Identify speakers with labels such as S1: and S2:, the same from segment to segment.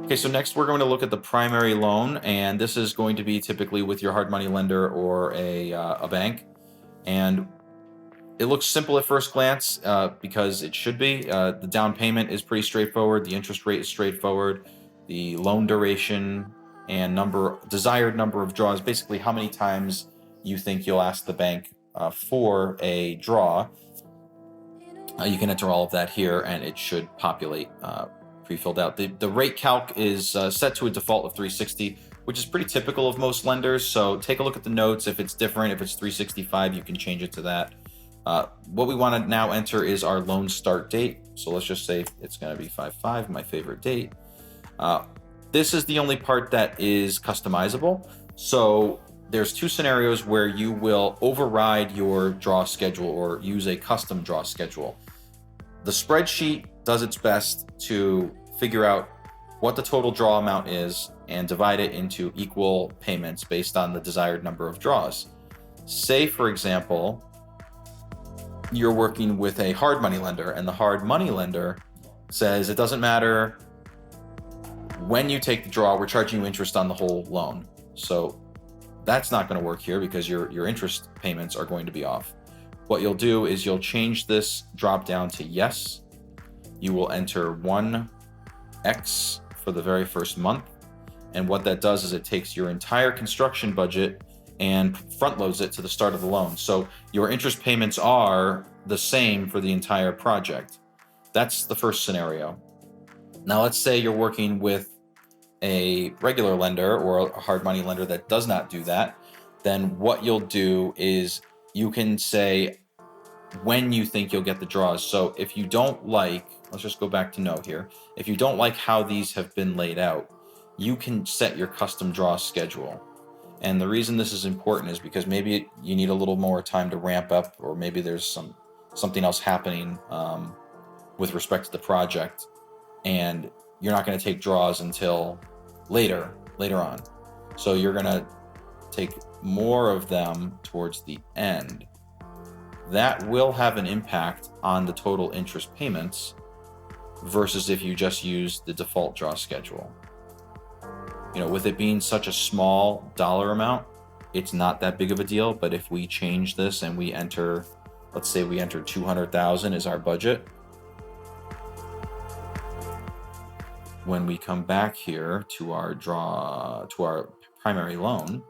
S1: Okay, so next we're going to look at the primary loan, and this is going to be typically with your hard money lender or a bank. And it looks simple at first glance because it should be. The down payment is pretty straightforward. The interest rate is straightforward. The loan duration and desired number of draws, basically how many times you think you'll ask the bank for a draw. You can enter all of that here, and it should populate pre-filled out. The rate calc is set to a default of 360, which is pretty typical of most lenders. So take a look at the notes. If it's different, if it's 365, you can change it to that. What we want to now enter is our loan start date. So let's just say it's going to be 5/5, my favorite date. This is the only part that is customizable. So there's two scenarios where you will override your draw schedule or use a custom draw schedule. The spreadsheet does its best to figure out what the total draw amount is and divide it into equal payments based on the desired number of draws. Say, for example, you're working with a hard money lender, and the hard money lender says it doesn't matter when you take the draw, we're charging you interest on the whole loan. So that's not going to work here because your interest payments are going to be off. What you'll do is you'll change this drop down to yes. You will enter 1x for the very first month. And what that does is it takes your entire construction budget and front loads it to the start of the loan. So your interest payments are the same for the entire project. That's the first scenario. Now let's say you're working with a regular lender or a hard money lender that does not do that. Then what you'll do is you can say when you think you'll get the draws. So if you don't like, let's just go back to no here. If you don't like how these have been laid out, you can set your custom draw schedule. And the reason this is important is because maybe you need a little more time to ramp up, or maybe there's something else happening with respect to the project, and you're not going to take draws until later on. So you're going to take more of them towards the end. That will have an impact on the total interest payments versus if you just use the default draw schedule. With it being such a small dollar amount, it's not that big of a deal. But if we change this and we enter, let's say we enter 200,000 as our budget. When we come back here to our primary loan,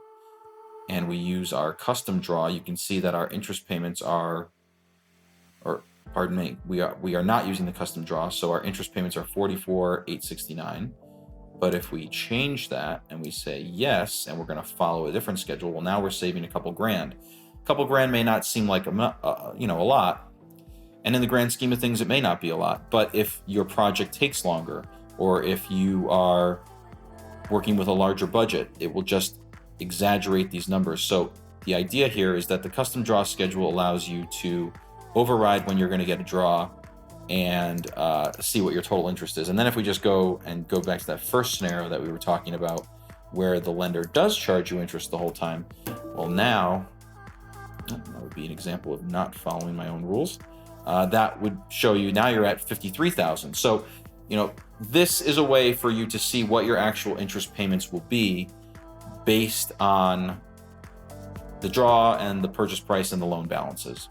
S1: and we use our custom draw, you can see that our interest payments are, we are not using the custom draw, so our interest payments are $44,869. But if we change that and we say yes, and we're going to follow a different schedule, well, now we're saving a couple grand. A couple grand may not seem like a lot, and in the grand scheme of things, it may not be a lot. But if your project takes longer, or if you are working with a larger budget, it will just exaggerate these numbers. So the idea here is that the custom draw schedule allows you to override when you're going to get a draw and see what your total interest is. And then if we just go back to that first scenario that we were talking about, where the lender does charge you interest the whole time, well, now that would be an example of not following my own rules. That would show you now you're at 53,000. So this is a way for you to see what your actual interest payments will be based on the draw and the purchase price and the loan balances.